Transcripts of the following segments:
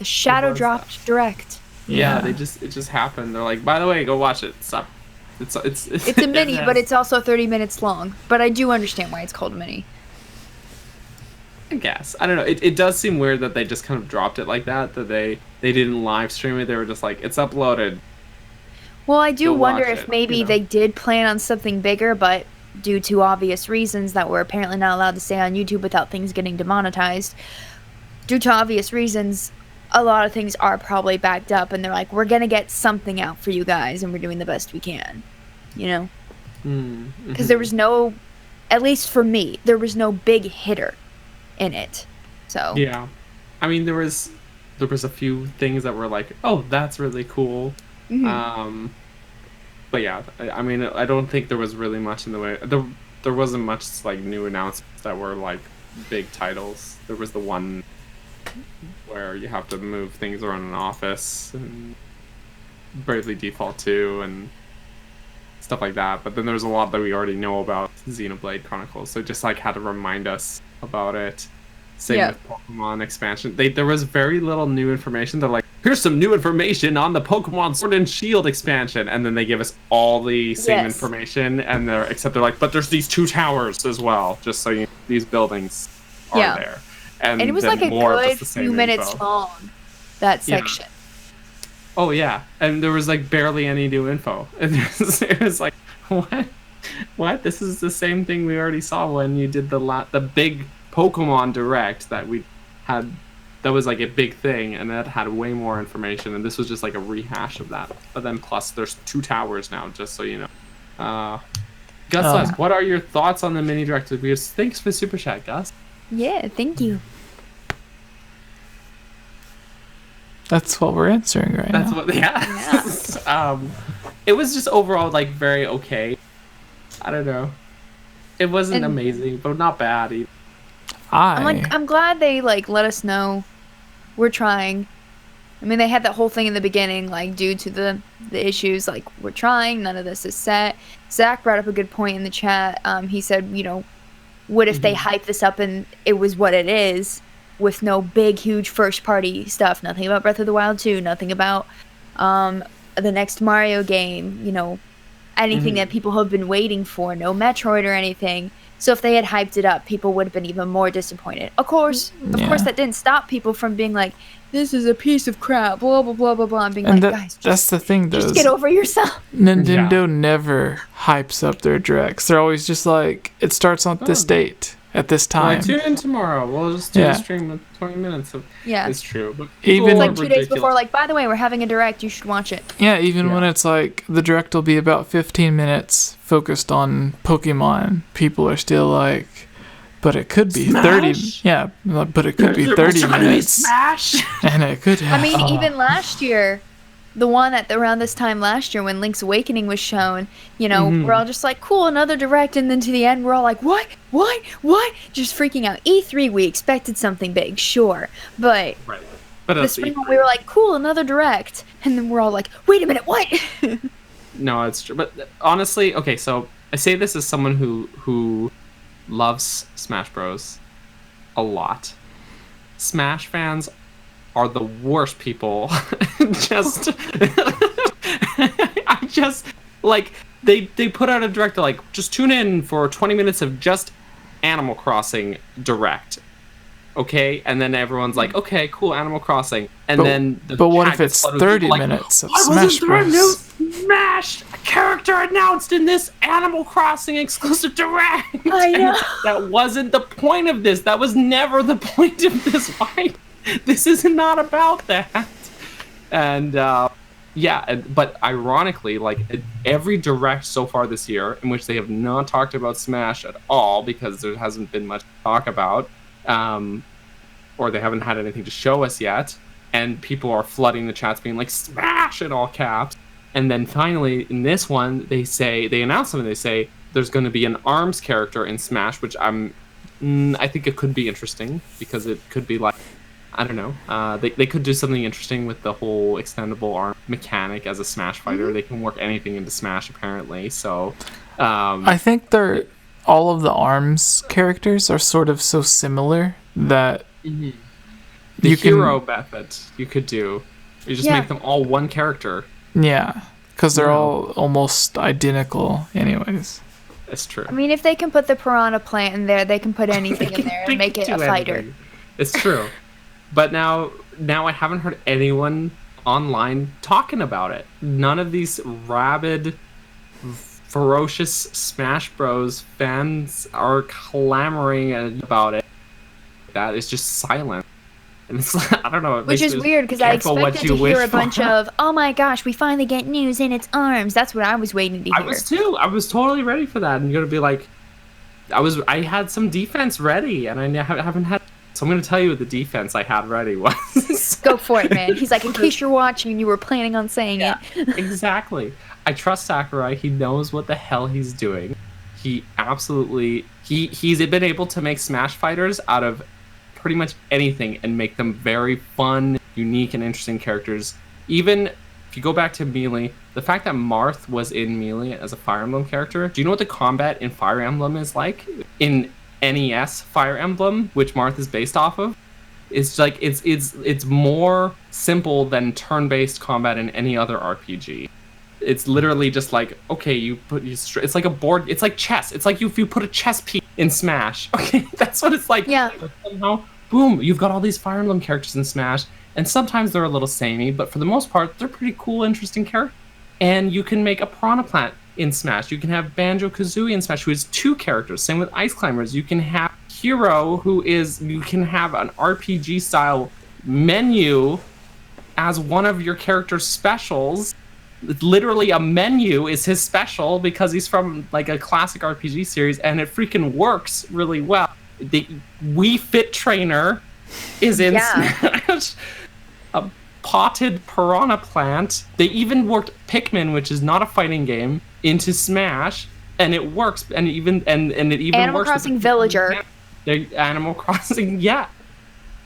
The shadow dropped direct. Yeah, it just happened. They're like, by the way, go watch it. Stop. It's a mini, but it's also 30 minutes long. But I do understand why it's called a mini. I guess. I don't know. It does seem weird that they just kind of dropped it like that. That they didn't live stream it. They were just like, it's uploaded. Well, I do wonder if maybe they did plan on something bigger, but due to obvious reasons that we're apparently not allowed to say on YouTube without things getting demonetized, due to obvious reasons, a lot of things are probably backed up, and they're like, we're going to get something out for you guys, and we're doing the best we can. You know? Because there was no, at least for me, there was no big hitter in it. So yeah, I mean, there was a few things that were like, oh, that's really cool. But yeah, I mean, I don't think there was really much in the way. There wasn't much like new announcements that were like big titles. There was the one where you have to move things around an office, and Bravely Default 2 and stuff like that. But then there's a lot that we already know about Xenoblade Chronicles, so it just like had to remind us about it. Same with Pokemon expansion. There was very little new information. They're like, here's some new information on the Pokemon Sword and Shield expansion, and then they give us all the same information, and except they're like, but there's these 2 towers as well, just so you know, these buildings are there. And it was like a good few minutes long, that section. Oh yeah, and there was like barely any new info. And it was like, what? This is the same thing we already saw when you did the big Pokemon Direct that we had. That was like a big thing, and that had way more information, and this was just like a rehash of that. But then plus there's 2 towers now, just so you know. Gus, what are your thoughts on the mini direct? Because thanks for the super chat, Gus. Yeah, thank you. That's what we're answering right now. It was just overall like very okay. I don't know. It wasn't amazing, but not bad either. I'm glad they like let us know we're trying. I mean, they had that whole thing in the beginning, like due to the issues, like we're trying, none of this is set. Zach brought up a good point in the chat. He said, you know, what if they hype this up and it was what it is, with no big, huge first party stuff, nothing about Breath of the Wild 2, nothing about the next Mario game, you know, anything that people have been waiting for, no Metroid or anything. So if they had hyped it up, people would have been even more disappointed. Of course, that didn't stop people from being like, this is a piece of crap, blah, blah, blah, blah, blah, and being like, guys, that's the thing, though. Just get over yourself. Nintendo never hypes up their directs. They're always just like, it starts on this date, at this time. Tune in tomorrow. We'll just do a stream of 20 minutes. It's true. But even like 2 days before, like, by the way, we're having a direct, you should watch it. Yeah, even when it's like, the direct will be about 15 minutes focused on Pokemon, people are still like, but it could be Smash? 30. Yeah, but it could be 30 minutes. Smash. And it could have. I mean, even last year, the one at around this time last year when Link's Awakening was shown, you know, we're all just like, cool, another direct, and then to the end, we're all like, what? Just freaking out. E3, we expected something big, sure, but the spring one, we were like, cool, another direct, and then we're all like, wait a minute, what? No, it's true. But honestly, okay, so I say this as someone who loves Smash Bros. A lot. Smash fans are the worst people. I just like they put out a direct like, just tune in for 20 minutes of just Animal Crossing direct. Okay, and then everyone's like, okay, cool, Animal Crossing, and but what if it's 30 minutes of Smash Bros? New Smash character announced in this Animal Crossing exclusive direct. I know. That wasn't the point of this. That was never the point of this. Why? This is not about that. And but ironically, like every direct so far this year in which they have not talked about Smash at all because there hasn't been much to talk about. Or they haven't had anything to show us yet, and people are flooding the chats being like, Smash in all caps. And then finally in this one they announce something. They say there's going to be an ARMS character in Smash, which I think it could be interesting because it could be like, I don't know, they could do something interesting with the whole extendable arm mechanic as a Smash fighter. They can work anything into Smash apparently, so I think all of the ARMS characters are sort of so similar that You can- hero method you could do. You just make them all one character. Yeah, because they're No. all almost identical anyways. It's true. I mean, if they can put the piranha plant in there, they can put anything in there and make it a fighter. Anything. It's true. But now I haven't heard anyone online talking about it. None of these rabid, ferocious Smash Bros. Fans are clamoring about it. That is just silent. And it's I don't know. Which is weird because I expected to hear a bunch of, oh my gosh, we finally get news in its arms. That's what I was waiting to hear. I was too. I was totally ready for that. And you're gonna be like, I had some defense ready, and I haven't had. So I'm gonna tell you what the defense I had ready was. Go for it, man. He's like, in case you're watching and you were planning on saying it. Exactly. I trust Sakurai. He knows what the hell he's doing. He absolutely he's been able to make Smash fighters out of pretty much anything and make them very fun, unique, and interesting characters. Even if you go back to Melee, the fact that Marth was in Melee as a Fire Emblem character, do you know what the combat in Fire Emblem is like? In NES Fire Emblem, which Marth is based off of, it's like it's more simple than turn-based combat in any other RPG. It's literally just like, okay, it's like a board, it's like chess. It's like if you put a chess piece in Smash. Okay, that's what it's like. Yeah. But somehow, boom, you've got all these Fire Emblem characters in Smash, and sometimes they're a little samey, but for the most part, they're pretty cool, interesting characters. And you can make a Piranha Plant in Smash. You can have Banjo-Kazooie in Smash, who is 2 characters. Same with Ice Climbers. You can have Hero, you can have an RPG-style menu as one of your character's specials. Literally a menu is his special because he's from like a classic RPG series, and it freaking works really well. The Wii Fit Trainer is in Smash. A potted Piranha Plant. They even worked Pikmin, which is not a fighting game, into Smash, and it works. And it even Animal works Crossing with Villager. The Animal Crossing, yeah.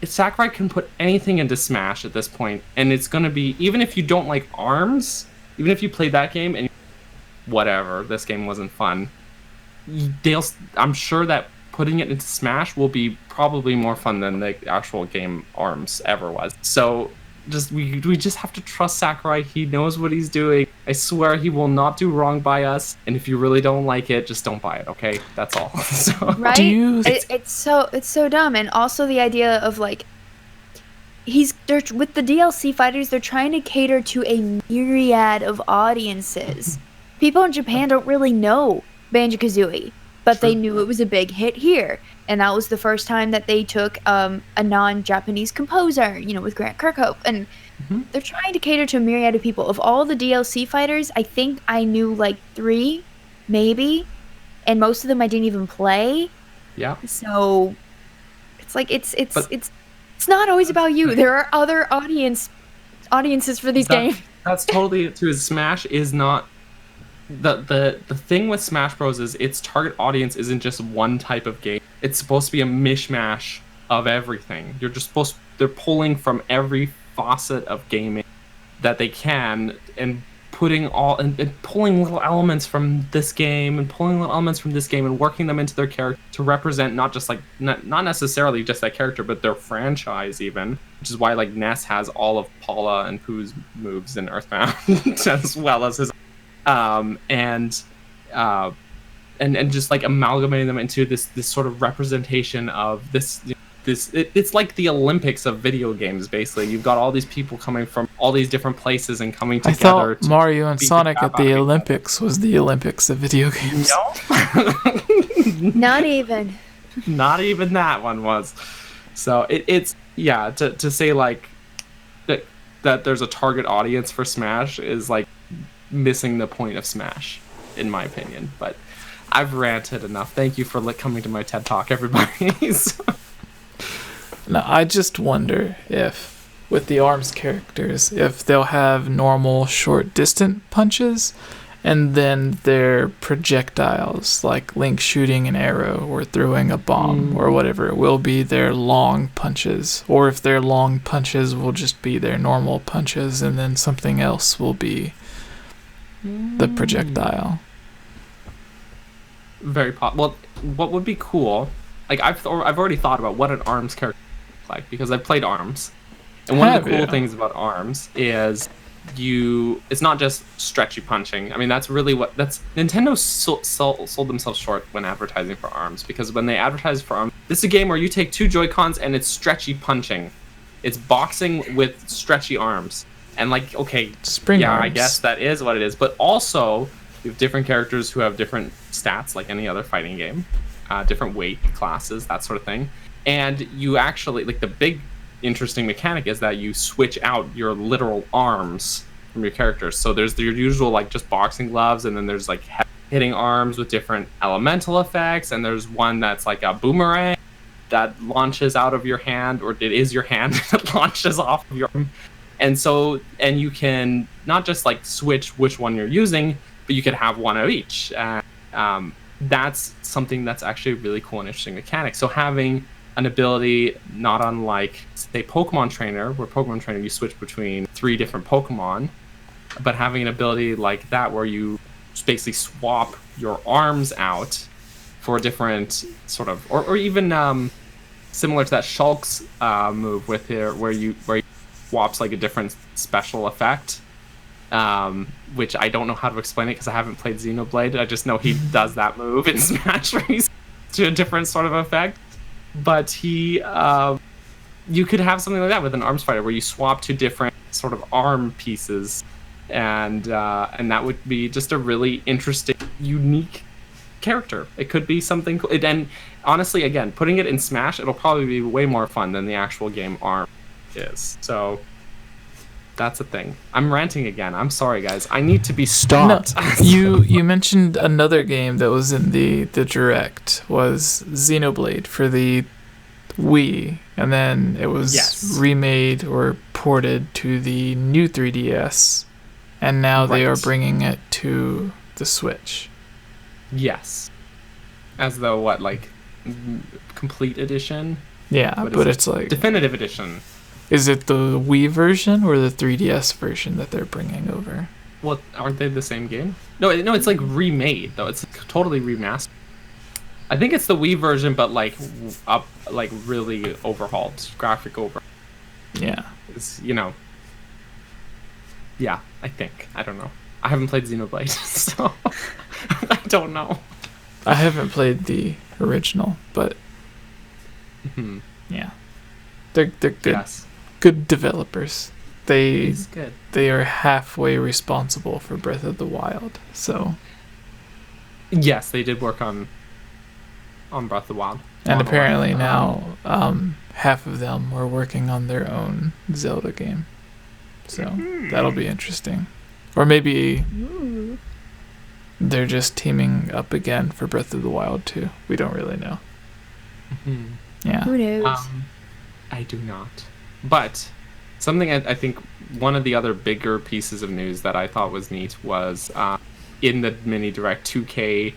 Sakurai can put anything into Smash at this point, and it's gonna be, even if you don't like ARMS, even if you played that game and whatever, this game wasn't fun, I'm sure that putting it into Smash will be probably more fun than the actual game ARMS ever was. So we just have to trust Sakurai. He knows what he's doing. I swear he will not do wrong by us. And if you really don't like it, just don't buy it, okay? That's all. So, right? It's so dumb. And also the idea of like, they're with the DLC fighters, they're trying to cater to a myriad of audiences. People in Japan don't really know Banjo-Kazooie, but they knew it was a big hit here. And that was the first time that they took a non-Japanese composer, with Grant Kirkhope. And they're trying to cater to a myriad of people. Of all the DLC fighters, I think I knew like 3, maybe. And most of them I didn't even play. Yeah. So it's like it's not always about you. There are other audiences for these games. That's totally it too. Smash is not the thing with Smash Bros. Is its target audience isn't just one type of game. It's supposed to be a mishmash of everything. They're pulling from every facet of gaming that they can and putting and pulling little elements from this game and pulling little elements from this game and working them into their character to represent not necessarily just that character, but their franchise even, which is why like Ness has all of Paula and Pooh's moves in Earthbound as well as his and just like amalgamating them into this sort of representation of this. It's like the Olympics of video games, basically. You've got all these people coming from all these different places and coming together. I thought Mario and Sonic at the Olympics was the Olympics of video games. No. Not even. Not even that one was. So it's to say like that there's a target audience for Smash is like missing the point of Smash, in my opinion. But I've ranted enough. Thank you for coming to my TED Talk, everybody. Now, I just wonder if, with the ARMS characters, if they'll have normal short distant punches, and then their projectiles, like Link shooting an arrow or throwing a bomb or whatever, will be their long punches. Or if their long punches will just be their normal punches, and then something else will be the projectile. Very well, what would be cool, like I've already thought about what an ARMS character like, because I've played ARMS. And one of the cool you? things about ARMS is it's not just stretchy punching. I mean, that's really Nintendo sold themselves short when advertising for ARMS, because when they advertise for ARMS, this is a game where you take 2 Joy-Cons and it's stretchy punching. It's boxing with stretchy arms. And like, okay, Spring arms. I guess that is what it is. But also, you have different characters who have different stats, like any other fighting game, different weight classes, that sort of thing. And you actually, like, the big interesting mechanic is that you switch out your literal arms from your characters. So there's your usual, like, just boxing gloves, and then there's like hitting arms with different elemental effects, and there's one that's like a boomerang that launches out of your hand, or it is your hand that launches off of your arm. And you can not just like switch which one you're using, but you could have one of each. That's something that's actually a really cool and interesting mechanic. So having an ability not unlike, say, Pokemon Trainer, where Pokemon Trainer you switch between 3 different Pokemon, but having an ability like that where you just basically swap your arms out for a different sort of, or even similar to that Shulk's move with here, where you swaps like a different special effect, which I don't know how to explain it because I haven't played Xenoblade. I just know he does that move in Smash where he's to a different sort of effect. But you could have something like that with an arms fighter where you swap to different sort of arm pieces, and that would be just a really interesting, unique character. It could be something cool. And honestly, again, putting it in Smash, it'll probably be way more fun than the actual game ARM is. So that's a thing. I'm ranting again. I'm sorry, guys. I need to be stopped. No, you mentioned another game that was in the Direct was Xenoblade for the Wii, and then it was remade or ported to the new 3DS, and now they are bringing it to the Switch. Yes. As though what, like complete edition? Yeah, but it's like definitive edition. Is it the Wii version or the 3DS version that they're bringing over? Well, aren't they the same game? No, it's like remade though. It's totally remastered. I think it's the Wii version, but like up, like really overhauled, graphic over. Yeah. It's, yeah, I think. I don't know. I haven't played Xenoblade, so I don't know. I haven't played the original, but yeah, they're good. Yes. Good developers. He's good. They are halfway responsible for Breath of the Wild. So yes, they did work on Breath of the Wild. And apparently now half of them are working on their own Zelda game. So that'll be interesting. Or maybe they're just teaming up again for Breath of the Wild too. We don't really know. Yeah. Who knows? I do not. But something I think one of the other bigger pieces of news that I thought was neat was in the mini direct, 2K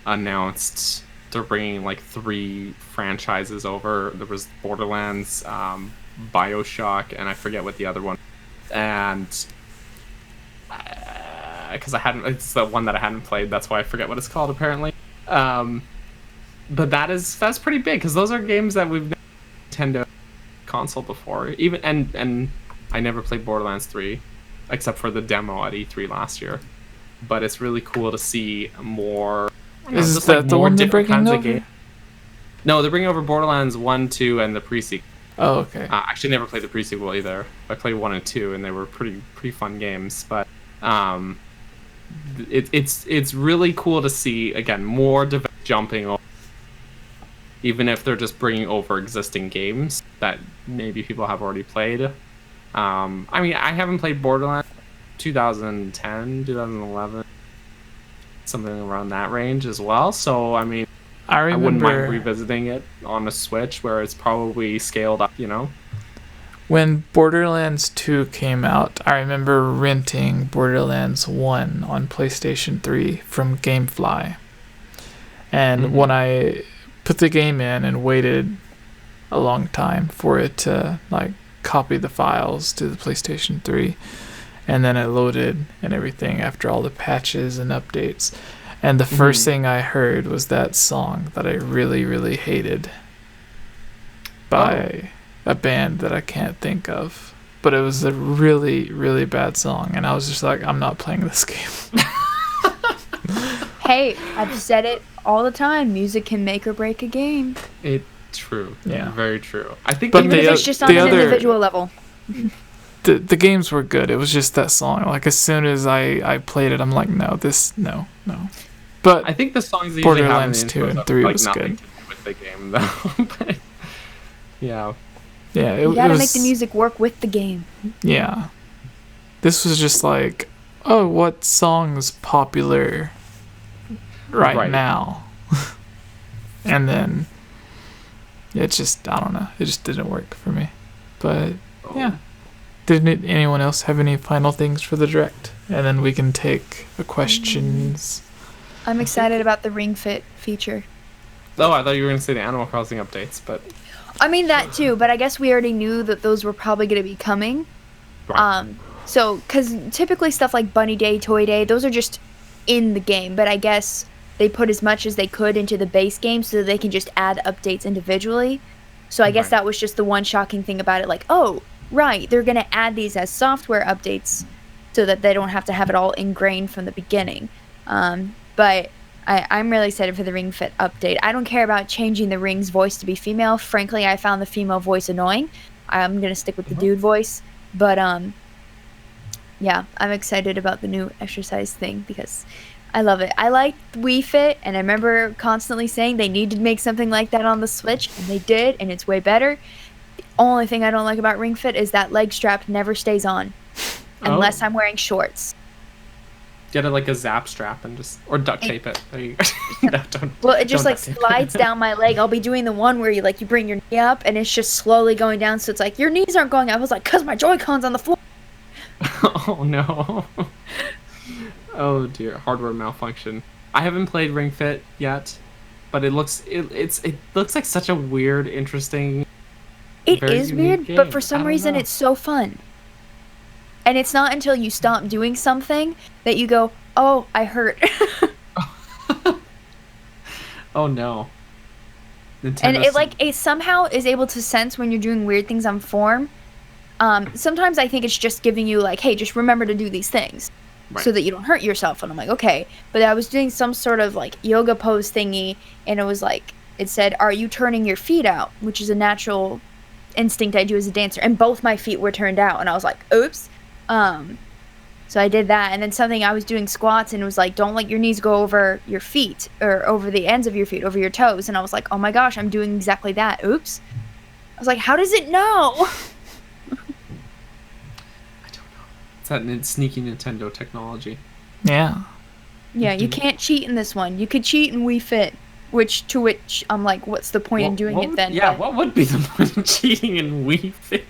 announced they're bringing like 3 franchises over. There was Borderlands, BioShock, and I forget what the other one. And because it's the one that I hadn't played, that's why I forget what it's called apparently. But that's pretty big because those are games that we've never Nintendo console before. Even and I never played Borderlands 3 except for the demo at E3 last year. But it's really cool to see more. Is that the one they're bringing over? No, they're bringing over Borderlands 1, 2, and the pre-sequel. Oh, okay. Actually, never played the pre-sequel either. I played 1 and 2, and they were pretty fun games. But it's really cool to see again more jumping over, even if they're just bringing over existing games that maybe people have already played. I mean, I haven't played Borderlands 2010, 2011, something around that range as well. So I mean, I wouldn't mind revisiting it on a Switch where it's probably scaled up, When Borderlands 2 came out, I remember renting Borderlands 1 on PlayStation 3 from GameFly. And when I put the game in and waited a long time for it to like copy the files to the PlayStation 3, and then it loaded and everything after all the patches and updates, and the first thing I heard was that song that I really, really hated by a band that I can't think of, but it was a really, really bad song, and I was just like, I'm not playing this game. Hey, I've said it all the time. Music can make or break a game. It's true. Yeah. Very true. I think But Even if it's just on an individual level. The games were good. It was just that song. Like, as soon as I played it, I'm like, no. But I think the songs that Borderlands usually 2 have in the and 3 like was nothing good. to do with the game, though. But, yeah. Yeah, You gotta make the music work with the game. Yeah. This was just like, oh, what song's popular right now? And then it just, I don't know. It just didn't work for me. But, yeah. Didn't anyone else have any final things for the direct? And then we can take the questions. I'm excited about the Ring Fit feature. Oh, I thought you were going to say the Animal Crossing updates, but... I mean that too, but I guess we already knew that those were probably going to be coming. Right. So, because typically stuff like Bunny Day, Toy Day, those are just in the game, but I guess they put as much as they could into the base game so that they can just add updates individually. So I guess that was just the one shocking thing about it, like, oh, right, they're going to add these as software updates so that they don't have to have it all ingrained from the beginning. But I'm really excited for the Ring Fit update. I don't care about changing the Ring's voice to be female. Frankly, I found the female voice annoying. I'm going to stick with the dude voice. But, yeah, I'm excited about the new exercise thing because I love it. I like Wii Fit, and I remember constantly saying they need to make something like that on the Switch, and they did, and it's way better. The only thing I don't like about Ring Fit is that leg strap never stays on unless I'm wearing shorts. Get it like a zap strap and just, or duct tape it. There you go. No, Well, it just like slides down my leg. I'll be doing the one where you bring your knee up and it's just slowly going down. So it's like your knees aren't going up. I was like, cause my Joy-Cons on the floor. Oh no. Oh dear, hardware malfunction. I haven't played Ring Fit yet, but it looks like such a weird, interesting. It is weird, game. but for some reason know. it's so fun. And it's not until you stop doing something that you go, oh, I hurt. Oh no. And it somehow is able to sense when you're doing weird things on form. Sometimes I think it's just giving you like, hey, just remember to do these things so that you don't hurt yourself. And I'm like, okay. But I was doing some sort of like yoga pose thingy, and it was like, it said, are you turning your feet out? Which is a natural instinct I do as a dancer. And both my feet were turned out. And I was like, oops. So I did that, and then something I was doing squats, and it was like, don't let your knees go over your feet, or over the ends of your feet, over your toes, and I was like, oh my gosh, I'm doing exactly that, oops. I was like, how does it know? I don't know. It's that sneaky Nintendo technology. Yeah. Yeah, you can't cheat in this one. You could cheat in Wii Fit, which I'm like, what's the point in doing it then? Yeah, what would be the point in cheating in Wii Fit?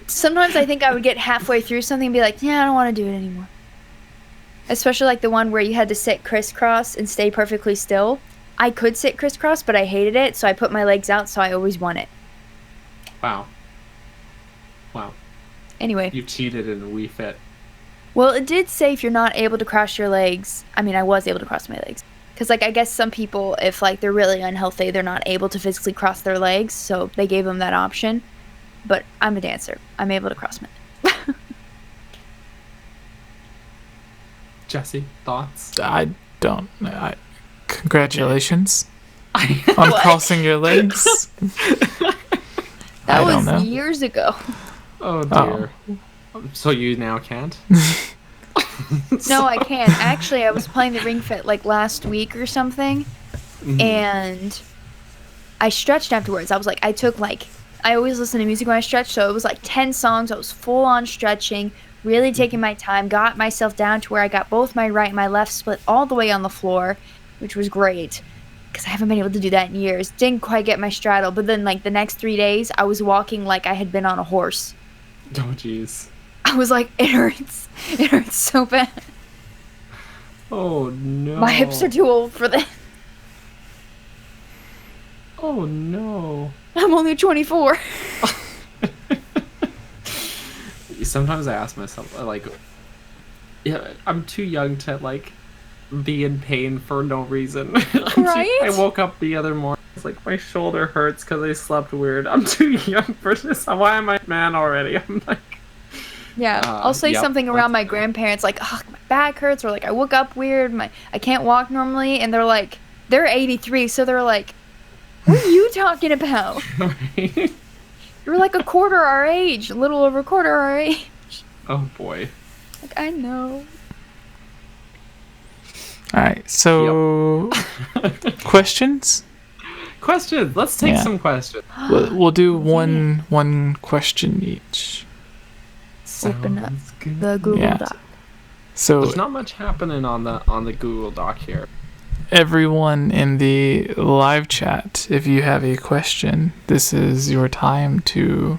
Sometimes I think I would get halfway through something and be like, yeah, I don't want to do it anymore. Especially like the one where you had to sit crisscross and stay perfectly still. I could sit crisscross, but I hated it, so I put my legs out, so I always won it. Wow. Anyway. You cheated in Wii Fit. Well, it did say if you're not able to cross your legs. I mean, I was able to cross my legs. Because, like, I guess some people, if, like, they're really unhealthy, they're not able to physically cross their legs, so they gave them that option. But I'm a dancer. I'm able to cross my legs. Jesse, thoughts? I don't. Congratulations on crossing your legs. That was years ago. Oh dear. So you now can't? No, I can't. Actually, I was playing the Ring Fit like last week or something, and I stretched afterwards. I was like, I always listen to music when I stretch, so it was like 10 songs. I was full on stretching, really taking my time, got myself down to where I got both my right and my left split all the way on the floor, which was great because I haven't been able to do that in years. Didn't quite get my straddle, but then like the next 3 days, I was walking like I had been on a horse. Oh jeez. I was like, it hurts. It hurts so bad. Oh no. My hips are too old for that. Oh no. I'm only 24. Sometimes I ask myself, like, yeah, I'm too young to, like, be in pain for no reason. Right? I woke up the other morning It's like my shoulder hurts because I slept weird. I'm too young for this. Why am I a man already? I'm like, Yeah, I'll say yep, something around my grandparents like, "Oh, my back hurts," or like I woke up weird. I can't walk normally, and they're like, they're 83, so they're like, "What are you talking about? You're like a quarter our age, a little over a quarter our age." Oh boy. Like, I know. All right, so questions? Questions. Let's take Yeah. some questions. We'll do one question each. Open up Sounds good. the Google Yeah. Doc. So There's not much happening on the Google Doc here. everyone in the live chat, if you have a question, this is your time to